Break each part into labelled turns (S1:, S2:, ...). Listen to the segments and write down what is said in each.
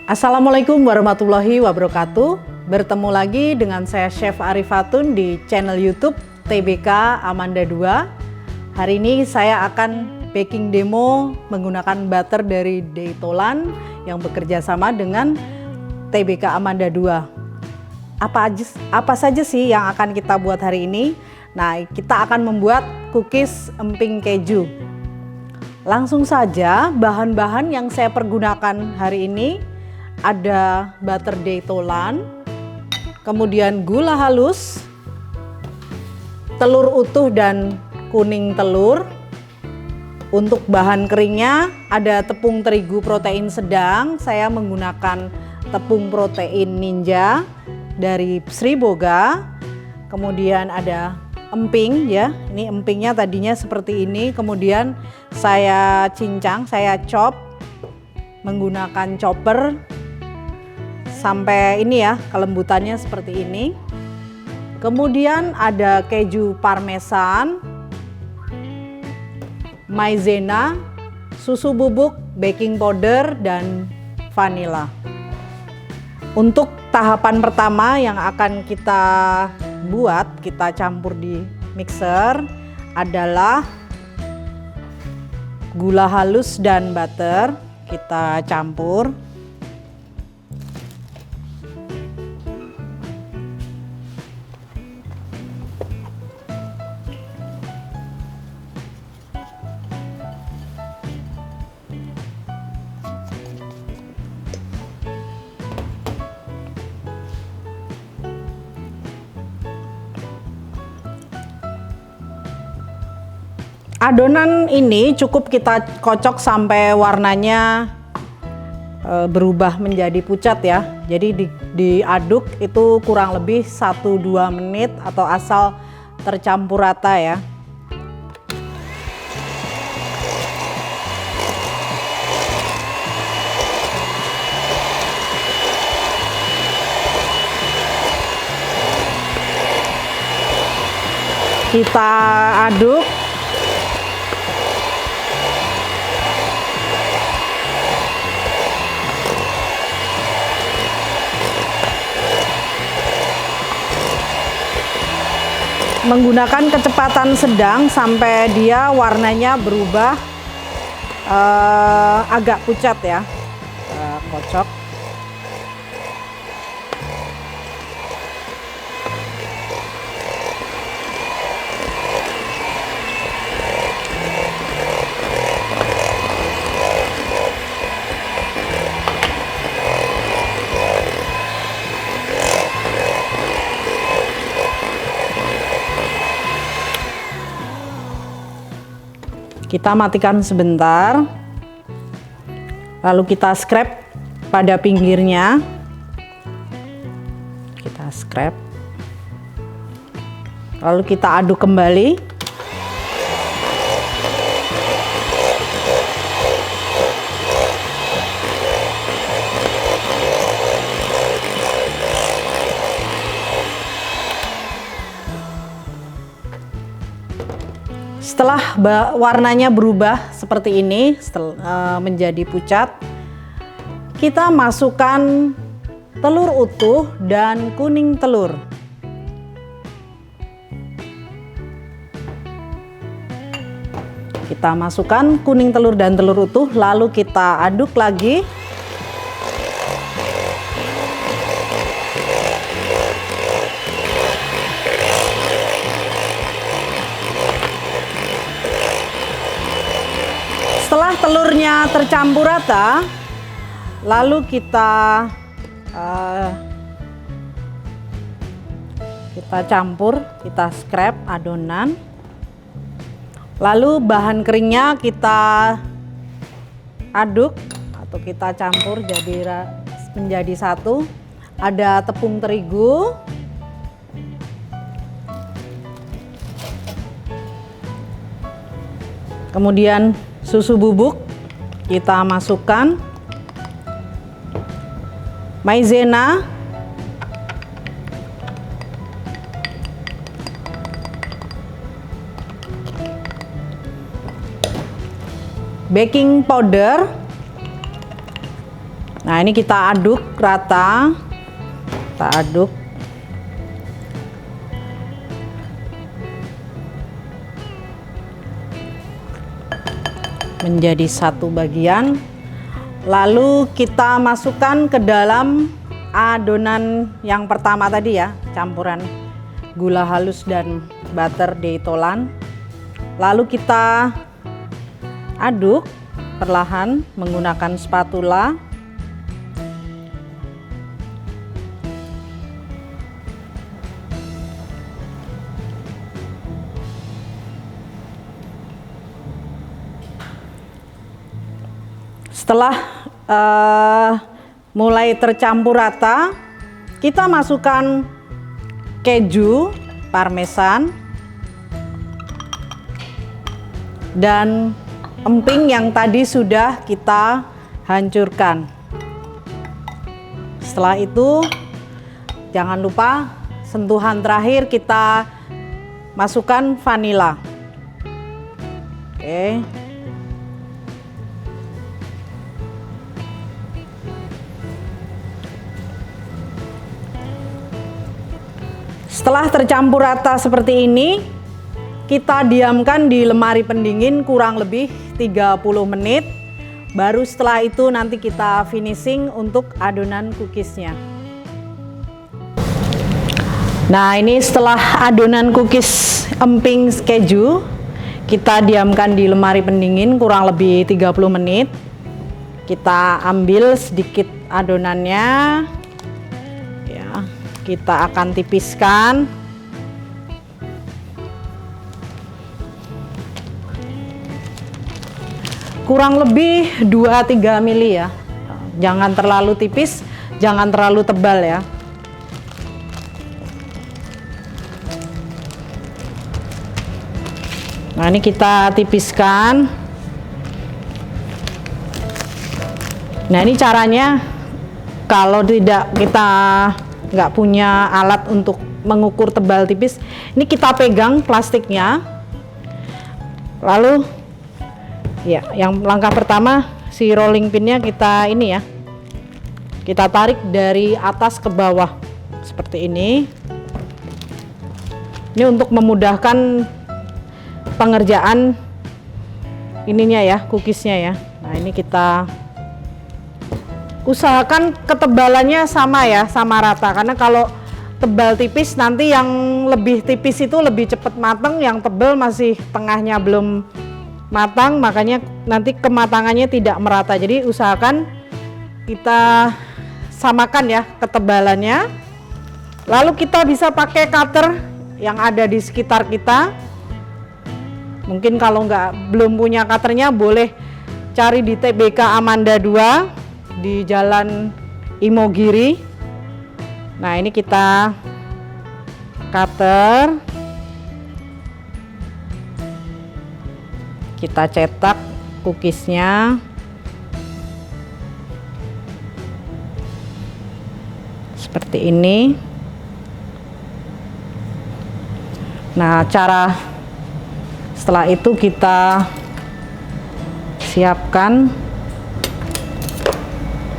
S1: Assalamualaikum warahmatullahi wabarakatuh. Bertemu lagi dengan saya Chef Arifatun di channel YouTube TBK Amanda 2. Hari ini saya akan baking demo menggunakan butter dari Daytolan yang bekerja sama dengan TBK Amanda 2. Apa saja sih yang akan kita buat hari ini? Nah, kita akan membuat cookies emping keju. Langsung saja, bahan-bahan yang saya pergunakan hari ini ada butter Daytolan, kemudian gula halus, telur utuh dan kuning telur. Untuk bahan keringnya ada tepung terigu protein sedang, saya menggunakan tepung protein ninja dari Sri Boga. Kemudian ada emping ya, ini empingnya tadinya seperti ini, kemudian saya cincang, saya chop menggunakan chopper sampai ini ya, kelembutannya seperti ini. Kemudian ada keju parmesan, maizena, susu bubuk, baking powder, dan vanila. Untuk tahapan pertama yang akan kita buat, kita campur di mixer adalah gula halus dan butter. Kita campur. Adonan ini cukup kita kocok sampai warnanya berubah menjadi pucat ya. Jadi diaduk itu kurang lebih 1-2 menit atau asal tercampur rata ya. Kita aduk. Menggunakan kecepatan sedang sampai dia warnanya berubah agak pucat ya. Kocok. Kita matikan sebentar, lalu kita scrap pada pinggirnya. Kita scrap, lalu kita aduk kembali. Setelah warnanya berubah seperti ini, menjadi pucat, kita masukkan telur utuh dan kuning telur. Kita masukkan kuning telur dan telur utuh, lalu kita aduk lagi. Setelah telurnya tercampur rata, lalu kita campur, kita scrap adonan. Lalu bahan keringnya kita aduk atau kita campur menjadi satu. Ada tepung terigu, kemudian susu bubuk kita masukkan, maizena, baking powder, Nah, ini kita aduk rata. Kita aduk. Menjadi satu bagian. Lalu kita masukkan ke dalam adonan yang pertama tadi ya, campuran gula halus dan butter deitolan. Lalu kita aduk perlahan menggunakan spatula. Setelah mulai tercampur rata, kita masukkan keju parmesan dan emping yang tadi sudah kita hancurkan. Setelah itu, jangan lupa sentuhan terakhir kita masukkan vanila. Oke. Setelah tercampur rata seperti ini, kita diamkan di lemari pendingin kurang lebih 30 menit. Baru setelah itu nanti kita finishing untuk adonan cookiesnya. Nah, ini setelah adonan cookies emping keju, kita diamkan di lemari pendingin kurang lebih 30 menit. Kita ambil sedikit adonannya. Kita akan tipiskan. Kurang lebih 2-3 mili ya. Jangan terlalu tipis, jangan terlalu tebal ya. Nah, ini kita tipiskan. Nah, ini caranya kalau tidak kita nggak punya alat untuk mengukur tebal tipis, ini kita pegang plastiknya, lalu ya yang langkah pertama si rolling pinnya kita ini ya, kita tarik dari atas ke bawah seperti ini. Ini untuk memudahkan pengerjaan ininya ya, cookiesnya ya. Nah, ini kita usahakan ketebalannya sama ya, sama rata, karena kalau tebal tipis nanti yang lebih tipis itu lebih cepat matang, yang tebal masih tengahnya belum matang, makanya nanti kematangannya tidak merata. Jadi usahakan kita samakan ya ketebalannya. Lalu kita bisa pakai cutter yang ada di sekitar kita. Mungkin kalau belum punya cutternya, boleh cari di TBK Amanda 2 di Jalan Imogiri. Nah, ini kita cutter, kita cetak cookiesnya seperti ini. Nah, setelah itu kita siapkan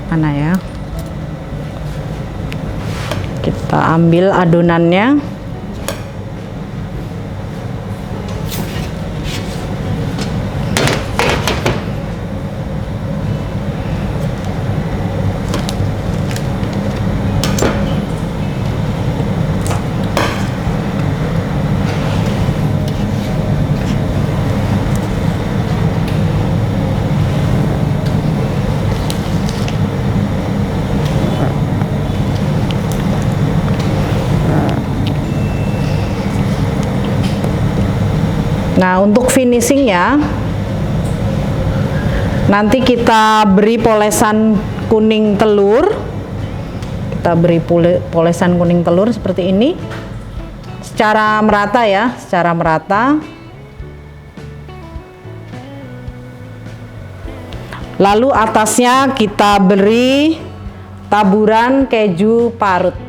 S1: mana ya, kita ambil adonannya. Nah, untuk finishingnya nanti kita beri polesan kuning telur. Kita beri polesan kuning telur seperti ini, secara merata ya, secara merata. Lalu atasnya kita beri taburan keju parut.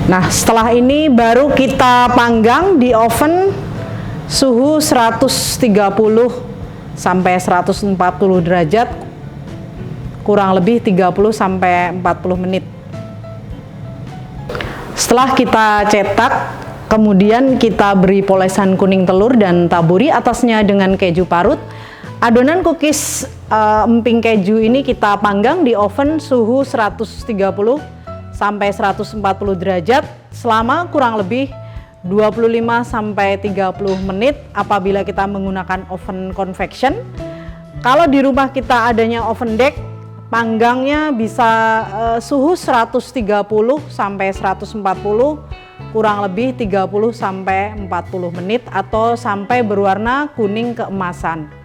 S1: Nah, setelah ini baru kita panggang di oven suhu 130 sampai 140 derajat, kurang lebih 30 sampai 40 menit. Setelah kita cetak, kemudian kita beri polesan kuning telur dan taburi atasnya dengan keju parut. Adonan cookies emping keju ini kita panggang di oven suhu 130 sampai 140 derajat selama kurang lebih 25 sampai 30 menit apabila kita menggunakan oven convection. Kalau di rumah kita adanya oven deck, panggangnya bisa suhu 130 sampai 140, kurang lebih 30 sampai 40 menit atau sampai berwarna kuning keemasan.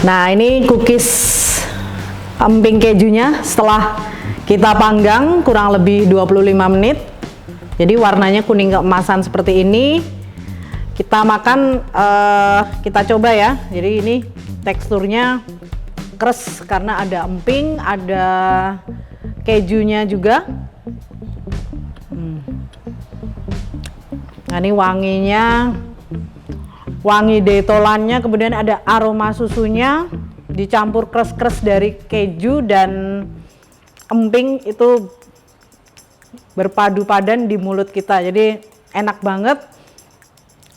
S1: Nah, ini cookies emping kejunya setelah kita panggang kurang lebih 25 menit. Jadi warnanya kuning keemasan seperti ini. Kita makan, kita coba ya. Jadi ini teksturnya keras karena ada emping, ada kejunya juga. Nah, ini wanginya, wangi detolannya, kemudian ada aroma susunya dicampur keras-keras dari keju dan emping, itu berpadu padan di mulut kita. Jadi enak banget,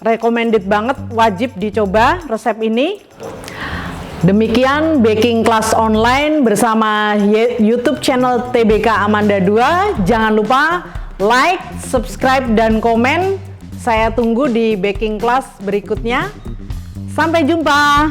S1: recommended banget, wajib dicoba resep ini. Demikian baking class online bersama YouTube channel TBK Amanda 2. Jangan lupa like, subscribe, dan komen. Saya tunggu di baking class berikutnya. Sampai jumpa.